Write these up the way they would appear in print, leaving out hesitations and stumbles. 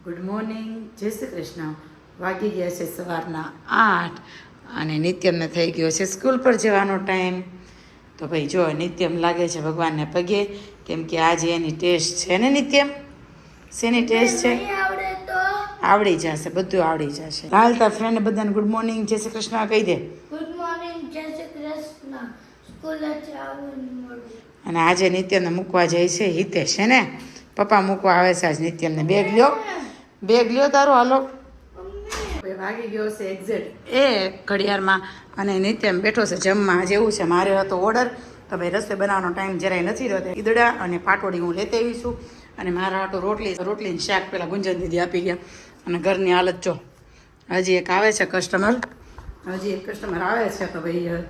Good morning, જય શ્રી કૃષ્ણ. વાગી ગયા છે સવારના 8 અને નિત્યમને થઈ ગયો છે સ્કૂલ પર જવાનો ટાઈમ. તો ભાઈ જો નિત્યમ લાગે છે ભગવાનને પગે, કેમ કે આજે એની ટેસ્ટ છે ને. નિત્યમ શેની ટેસ્ટ છે? આવડી જશે, બધું આવડી જશે. હાલ તાર ફ્રેન્ડ બધાને ગુડ મોર્નિંગ, જય શ્રી કૃષ્ણ કહી દે. ગુડ મોર્નિંગ, જય શ્રી કૃષ્ણ. સ્કૂલે જવાનું મોડું. અને આજે નિત્યમને મૂકવા જાય છે હિતેશ, છે ને. પપ્પા મૂકવા આવે છે આજ નિત્યમને. બેગ લ્યો તારો, હાલો. વાગી ગયો છે એક્ઝેક્ટ ઘડિયાળમાં અને નિત્યમ બેઠો છે જમવા. જેવું છે મારે હતો ઓર્ડર, તો ભાઈ રસોઈ બનાવવાનો ટાઈમ જરાય નથી રહ્યો. ઈદડા અને પાટોડી હું લેતી આવી છું, અને મારા હાટો રોટલીને શાક પેલા ગુંજન દીદી આપી ગયા. અને ઘરની હાલત જો, હજી એક આવે છે કસ્ટમર, આવે છે. તો ભાઈ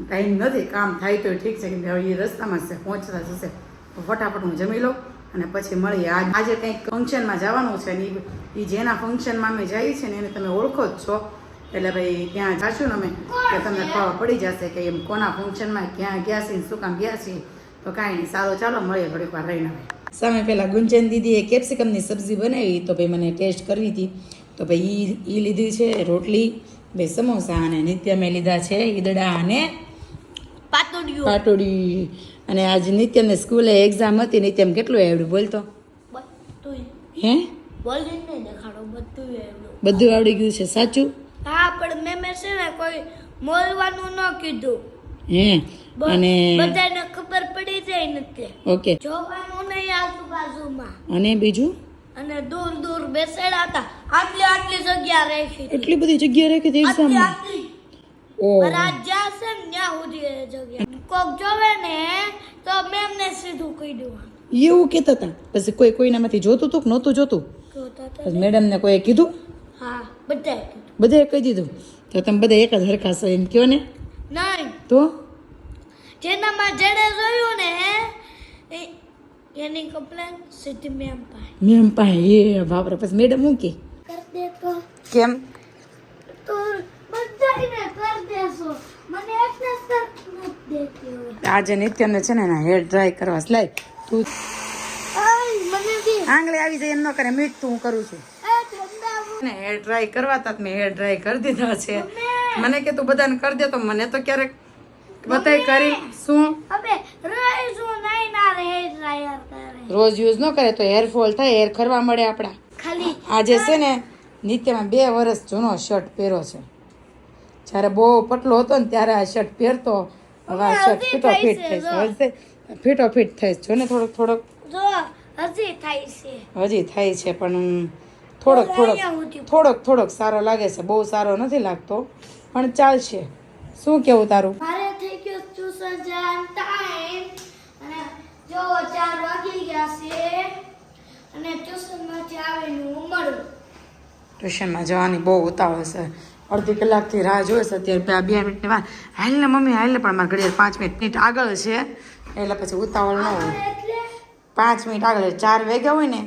ટાઈમ નથી, કામ થાય તો ઠીક છે, કેમ કે હવે એ રસ્તામાં છે, પહોંચતા જશે. તો ફટાફટ હું જમી લઉં અને પછી મળીએ. આજે કંઈક ફંક્શનમાં જવાનું છે ને એ જેના ફંક્શનમાં અમે જઈએ છીએ ને એને તમે ઓળખો જ છો, એટલે ભાઈ ત્યાં જાશું ને અમે, તો તમને ખબર પડી જશે કે એમ કોના ફંક્શનમાં ક્યાં ગયા છે, શું કામ ગયા છે. તો કાંઈ નહીં, સારું ચાલો મળીએ થોડીક વાર રહીને. સામે પેલા ગુંજન દીદીએ કેપ્સિકમની સબ્જી બનાવી, તો ભાઈ મને ટેસ્ટ કરવી હતી. તો ભાઈ એ લીધી છે રોટલી, બે સમોસા, અને નિત્યમે લીધા છે ઈદડા અને પાટોડી. અને આજ નિત્યમને સ્કૂલે એક્ઝામ હતી. નિત્યમ કેટલું આવડ્યું બોલતો? હે બધું આવડી ગયું છે? સાચું? હા, પણ મેં છે ને કોઈ બોલવાનું ન કીધું. હે? અને બધાને ખબર પડી જાય નથી. ઓકે, જોવાનું નહીં આજુબાજુમાં. અને બીજું? અને દૂર દૂર બેસેડા હતા. આટલી જગ્યા રાખી. એટલી બધી જગ્યા રાખી હતી એક્ઝામમાં? પર આજ જ્યાં છે ને ત્યાં સુધી જગ્યા. કોક જોવે ને તો મેમને સીધું કહી દેવાનું. એવું કહેતા હતા? પછી કોઈનામાંથી જોતું હતું કે નહોતું જોતું? પછી મેડમને કોઈ કીધું? હા, બધાએ કહી દીધું. તો તમે બધા એક જ હરખા છો એમ કહો ને? નહીં તો જેનામાં જેણે જોયું ને એની કમ્પ્લેન સીધી મેમ પાસે. એ બાપરે. પછી મેડમ શું કે? કર દે તો. કેમ? તો બધાને કર દેસો. મને એટલે સર નથી દેતી હવે. આજે નિત્યને છે ને એના હેર ડ્રાય કરવા લાય તું. મને દે. આંગળી આવી જાય એમ ન કરે, મીઠ તું હું કરું છું ને. હેર ડ્રાય કરવા તા મેં હેર ડ્રાય કરી દીધા છે. મને કે તું બધાને કરી દે, તો મને તો ક્યારેક બતાય કરી. શું હવે રોજ હું નહીં ના રે ડ્રાયર કરે. રોજ યુઝ ન કરે તો હેરફોલ થાય, હેર ખરવા મળે આપણા. ખાલી આજે છે ને નિત્યમાં 2 વર્ષ જૂનો શર્ટ પહેર્યો છે. જ્યારે બહુ પતલો હતો ને ત્યારે આ શર્ટ પહેરતો. હવે આ શર્ટ ફીટો ફિટ થાય છે. ફીટો ફિટ થાય છે. જો ને થોડોક જો હજી થાય છે, પણ થોડોક સારો લાગે છે. બહુ સારો નથી લાગતો, પણ ચાલશે. શું કેવું તારું? મારે થઈ ગયો ટ્યુશન જવાનો ટાઈમ, અને જો 4 વાગી ગયા છે, અને ટ્યુશનમાંથી આવીને હું મળું. ટ્યુશનમાં જવાની બહુ ઉતાવળ છે. અડધી કલાકથી રાહ જોઈ છે. અત્યારે 2 મિનિટની વાર. હાલ ને મમ્મી હાલ ને, પણ મારે ઘડિયાળ 5 મિનિટ આગળ છે, એટલે પછી ઉતાવળ ન હોય. 5 મિનિટ આગળ 4 વાગ્યા હોય ને,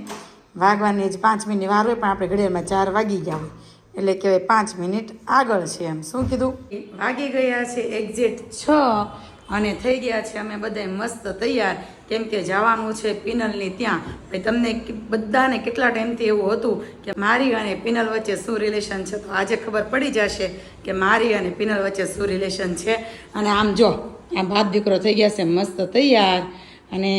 વાગવાની જ 5 મિનિટની વાર હોય, પણ આપણે ઘડિયાળમાં 4 વાગી ગયા હોય, એટલે કહેવાય 5 મિનિટ આગળ છે. એમ શું કીધું? વાગી ગયા છે એક્ઝેક્ટ 6 અને થઈ ગયા છે અમે બધા મસ્ત તૈયાર, કેમ કે જવાનું છે પિનલની ત્યાં. ભાઈ તમને બધાને કેટલા ટાઈમથી એવું હતું કે મારી અને પિનલ વચ્ચે શું રિલેશન છે, તો આજે ખબર પડી જશે કે મારી અને પિનલ વચ્ચે શું રિલેશન છે. અને આમ જો આ બાપ દીકરો થઈ ગયા છે મસ્ત તૈયાર, અને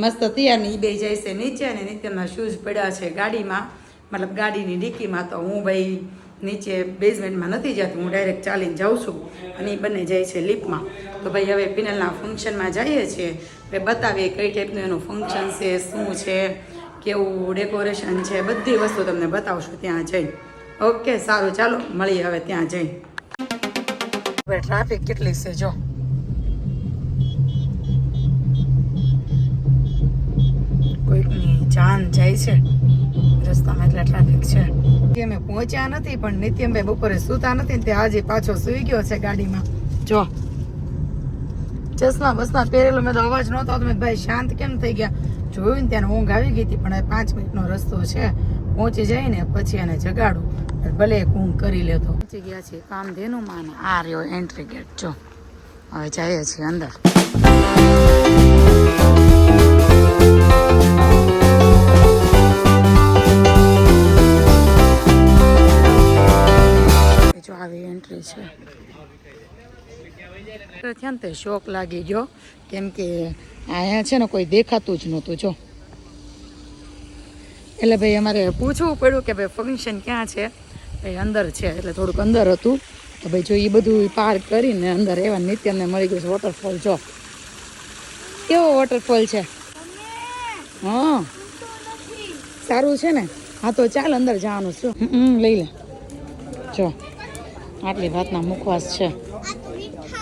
મસ્ત તૈયાર ને એ બે જાય છે નીચે, અને નિત્યના શૂઝ પડ્યા છે ગાડીમાં, મતલબ ગાડીની ડિક્કીમાં. તો હું ભાઈ નીચે બેઝમેન્ટમાં નથી જતી, હું ડાયરેક્ટ ચાલીને જાઉં છું, અને એ બંને જાય છે લિફ્ટમાં. તો ભાઈ હવે પિનલના ફંક્શનમાં જઈએ છીએ. ભાઈ બતાવીએ કઈ ટાઈપનું એનું ફંક્શન છે, શું છે, કેવું ડેકોરેશન છે, બધી વસ્તુ તમને બતાવશું ત્યાં જઈ. ઓકે, સારું, ચાલો મળીએ હવે ત્યાં જઈ. હવે ટ્રાફિક કેટલી છે જો. કોઈકની જાન જાય છે રસ્તામાં, એટલે ટ્રાફિક છે. અમે પહોંચ્યા નથી, પણ નિત્યમભાઈ બપોરે સૂતા નથી ને તે આજે પાછો સૂઈ ગયો છે ગાડીમાં. જો ચશ્મા બસમાં પહેરેલો, મેં તો અવાજ નહોતો આવતો. મેં ભાઈ શાંત કેમ થઈ ગયા? જોયું ને ત્યાં ઊંઘ આવી ગઈ હતી, પણ 5 મિનિટનો રસ્તો છે, પહોંચી જાય ને પછી એને જગાડું, ભલે એક ઊંઘ કરી લેતો. પહોંચી ગયા છે કામધેનુમાં, આ રહ્યો એન્ટ્રી ગેટ. જો હવે જઈએ છીએ અંદર. છે. તો થયા ને તે શોખ લાગી ગયો કેમ કે અહીંયા છે ને કોઈ દેખાતું જ નહોતું જો. એટલે ભાઈ અમારે પૂછવું પડ્યું કે ભાઈ ફંક્શન ક્યાં છે. ભાઈ અંદર છે એટલે થોડુંક અંદર હતું તો ભાઈ જો એ બધું પાર કરીને અંદર એવા નિત્યને મળી ગયું છે વોટરફોલ. જો કેવો વોટરફોલ છે. હા સારું છે ને. હા તો ચાલ અંદર જવાનું શું લઈ લે. જો આટલી ભાતના મુખવાસ છે.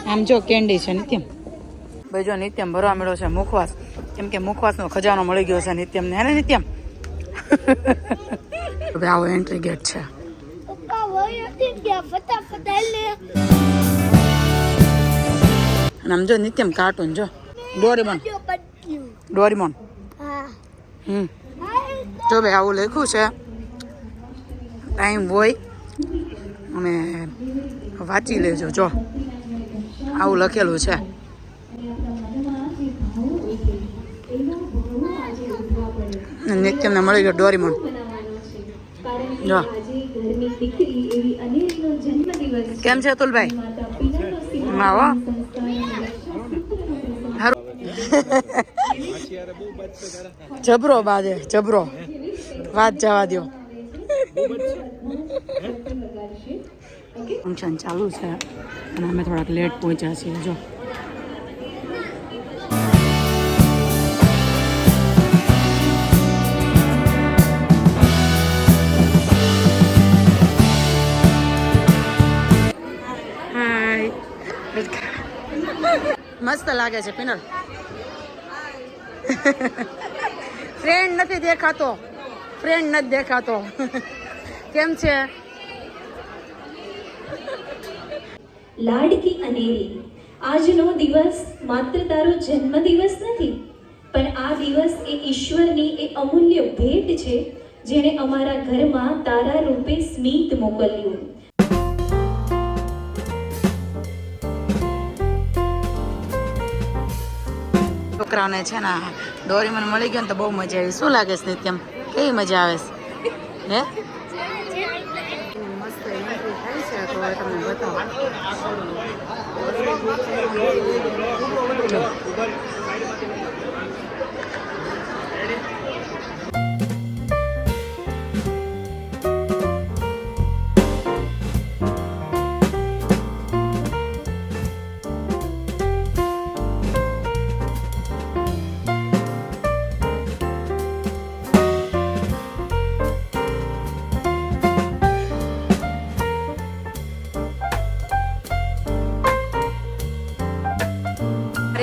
આમ જો કેન્ડી છે નિત્યમ. ભાઈ જો નિત્યમ ભરવા મળ્યો છે મુખવાસ કેમ કે મુખવાસનો ખજાનો મળી ગયો છે નિત્યમને. હે ને નિત્યમ? હવે આવો એન્ટ્રી ગેટ છે. અને આમ જો નિત્યમ કાર્ટૂન જો ડોરેમોન. ડોરેમોન. જો ભાઈ આવું લખ્યું છે. ટાઈમ હોય અને વાંચી લેજો. જો આવું લખેલું છે. નિત્યમને મળી ગયો ડોરેમોન. જો કેમ છે અતુલભાઈ? આવો જબરો બાજે જબરો વાત જવા દો. ફંક્શન ચાલુ છે અને અમે થોડાક લેટ પહોંચ્યા છીએ. જો મસ્ત લાગે છે પિનલ. ફ્રેન્ડ નથી દેખાતો. ફ્રેન્ડ નથી દેખાતો. કેમ છે? લાડકી અનેરી, આજનો દિવસ માત્ર તારો જન્મદિવસ નથી, પણ આ દિવસ એ ઈશ્વરની એ અમૂલ્ય ભેટ છે જેણે અમારા ઘરમાં તારા રૂપે સ્મિત મોકલ્યું. છોકરાઓને છે ને ડોરેમોન મળી ગયો ને તો બહુ મજા આવી. શું લાગે છે નિત્યમ? કેવી મજા આવે છે? હે મસ્ત એન્ટ્રી થાય છે તો હવે તમને બતાવો.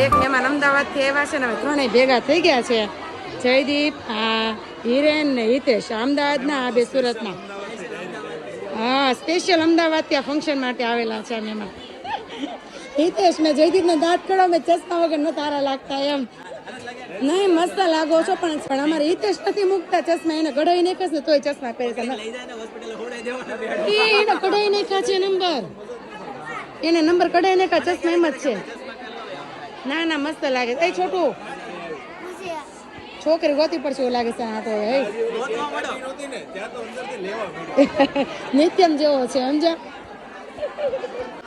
એક મહેમાન અમદાવાદથી આવ્યા છે ને હવે ત્રણેય ભેગા થઈ ગયા છે. જયદીપ, હિરેન ને હિતેશ. અમદાવાદના, આ બે સુરતના. હા સ્પેશિયલ અમદાવાદ ત્યાં ફંક્શન માટે આવેલા છે મહેમાન. હિતેશ મેં જયદીપને દાંત કઢો મેં ચશ્મા વગર ન તારા લાગતા એમ. નહીં મસ્ત લાગો છો પણ અમારે હિતેશ નથી મૂકતા ચશ્મા. એને કઢાઈ નાખ્યા છે તોય ચશ્મા પહેરે છે. એને કઢાઈ નાખ્યા છે નંબર. એને નંબર કઢાઈ નાખ્યા ચશ્મા એમ જ છે. ના ના મસ્ત લાગે છે. એ છોટું છોકરી ગોતી પડશે એવું લાગે છે. આ તો નિત્યમ જેવો છે સમજા.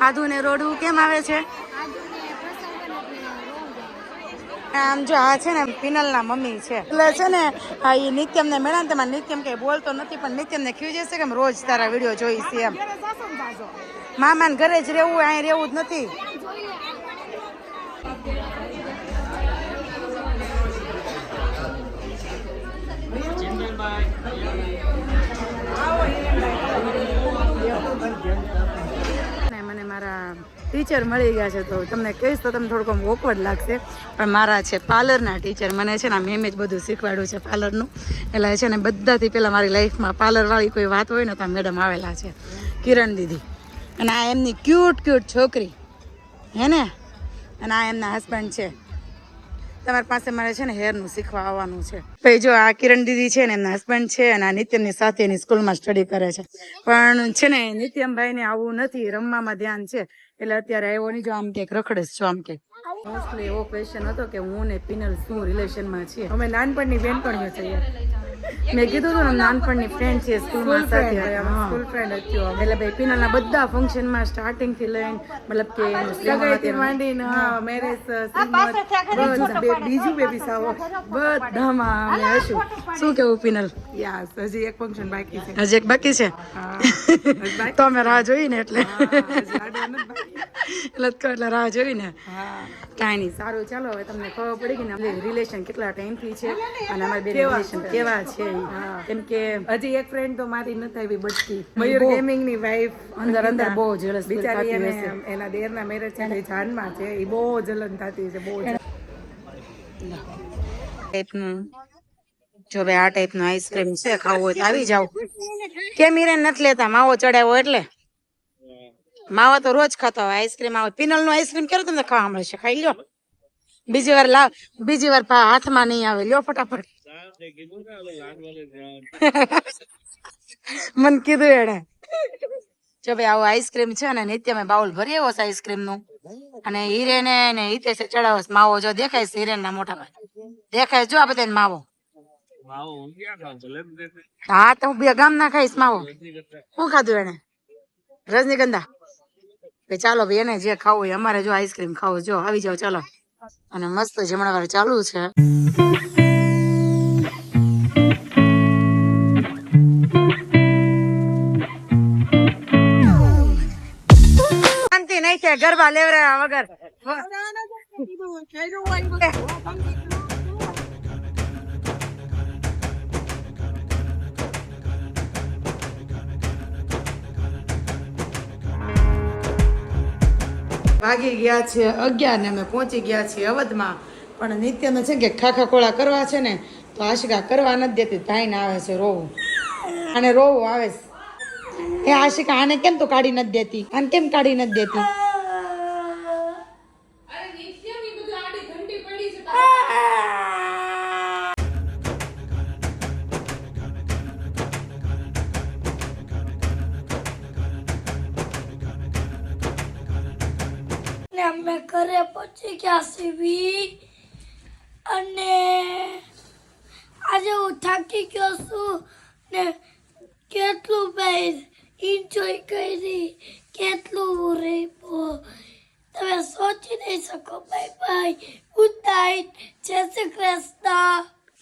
આદુ ને રોડવું કેમ આવે છે? આમ જો આ છે ને પિનલના મમ્મી છે એટલે છે ને એ નિત્યમ ને મેળા ને તેમાં નિત્યમ કઈ બોલતો નથી પણ નિત્યમ ને ખીજે છે કે રોજ તારા વિડીયો જોઈ છે એમ. મામાને ઘરે જ રહેવું, અહીં રહેવું જ નથી. મને મારા ટીચર મળી ગયા છે તો તમને કહીશ તો તમને થોડુંક ઓકવર્ડ લાગશે પણ મારા છે પાર્લરના ટીચર. મને છે ને મેમે જ બધું શીખવાડ્યું છે પાર્લરનું. એટલે છે ને બધાથી પહેલાં મારી લાઈફમાં પાર્લરવાળી કોઈ વાત હોય ને તો મેડમ આવેલા છે કિરણ દીદી. અને આ એમની ક્યુટ છોકરી હે ને. અને આ એમના હસબન્ડ છે. તમારી પાસે મારે છે ને હેરનું શીખવા આવવાનું છે. ભાઈ જો આ કિરણ દીદી છે ને એમના હસબન્ડ છે અને આ નિત્યમની સાથે એની સ્કૂલમાં સ્ટડી કરે છે. પણ છે ને નિત્યમભાઈને આવું નથી, રમવામાં ધ્યાન છે એટલે અત્યારે આવ્યો નહીં. જો આમ કે રખડે છો આમ કે. મોસ્ટલી એવો ક્વેશ્ચન હતો કે હું ને પિનલ શું રિલેશનમાં છીએ. અમે નાનપણની બેનપણીઓ છીએ. મેં કીધું હતું ને નાનપણની ફ્રેન્ડ છે સ્કૂલમાં સાથે સ્કૂલ ફ્રેન્ડ હતી અમે. એટલે ભાઈ પિનલના બધા ફંક્શનમાં સ્ટાર્ટિંગ થી લઈને મતલબ કે એનું સગાઈથી માંડીને મેરેજ બીજું બેબી સાવો બધામાં અમે હશું. શું કેવું પિનલ? યસ હજી એક ફંક્શન બાકી છે. હજી એક બાકી છે તો અમે રાહ જોઈ ને એટલે એટલે રાહ જોઈ ને કાંઈ નહીં સારું ચાલો હવે તમને ખબર પડી ગઈ ને રિલેશન કેટલા ટાઈમથી છે અને અમારા બે રિલેશન કેવા છે કેમ કે હજી એક ફ્રેન્ડ તો મારી નથી આવી બચતી મયુર ગેમિંગ ની વાઈફ અંદર અંદર બહુ જેલસ બિચારી થતી એને હશે. એના દેરના મેરેજ છે ને એ જાનમાં છે એ બહુ જલન થતી છે બહુ ટાઈપનું જો ભાઈ આ ટાઈપનું આઈસ્ક્રીમ છે ખાવું હોય તો આવી જાવ કેમ હિરેન નથી લેતા માવો ચડાવ્યો એટલે માવા તો રોજ ખાતા હોય આઈસ્ક્રીમ આવે પિનલ નું આઈસ્ક્રીમ ક્યારે તમને ખાવા મળશે ખાઈ લ્યો બીજી વાર હાથમાં નહીં આવે લ્યો ફટાફટ મને કીધું એણે જો ભાઈ આવો આઈસ્ક્રીમ છે ને નિત્ય મેં બાઉલ ભરી આવ્યો છે આઈસ્ક્રીમ નું અને હિરેને ને હિતેશે ચડાવો છે માવો જો દેખાય છે હિરેન ના મોટા ભાઈ દેખાય જો આ બધા માવો હા તો હું બે ગામ ના ખાઈશ માવો શું ખાધું એને રજનીગંધા ભાઈ ચાલો ભાઈ એને જે ખાવું હોય અમારે જો આઈસ્ક્રીમ ખાવું જો આવી જાવ ચાલો અને મસ્ત જમણવાર ચાલુ છે શાંતિ નહીં છે ગરબા લેવરા વગર વાગી ગયા છે 11 ને અમે પહોંચી ગયા છીએ અવધમાં પણ નિત્યનો છે કે ખાખા ખોળા કરવા છે ને તો આશિકા કરવા નથી દેતી ભાઈને આવે છે રોવું અને રોવું આવે છે એ આશિકા આને કેમ તો કાઢી નથી દેતી આને કેમ કાઢી નથી દેતી ને અમે ઘરે પહોંચી ગયા સીવી અને આજે હું થાકી ગયો છું ને કેટલું ભાઈ એન્જોય કરી કેટલું રેપો તમે સોચી નહીં શકો બાય બાય ગુડ નાઇટ જય શ્રી કૃષ્ણ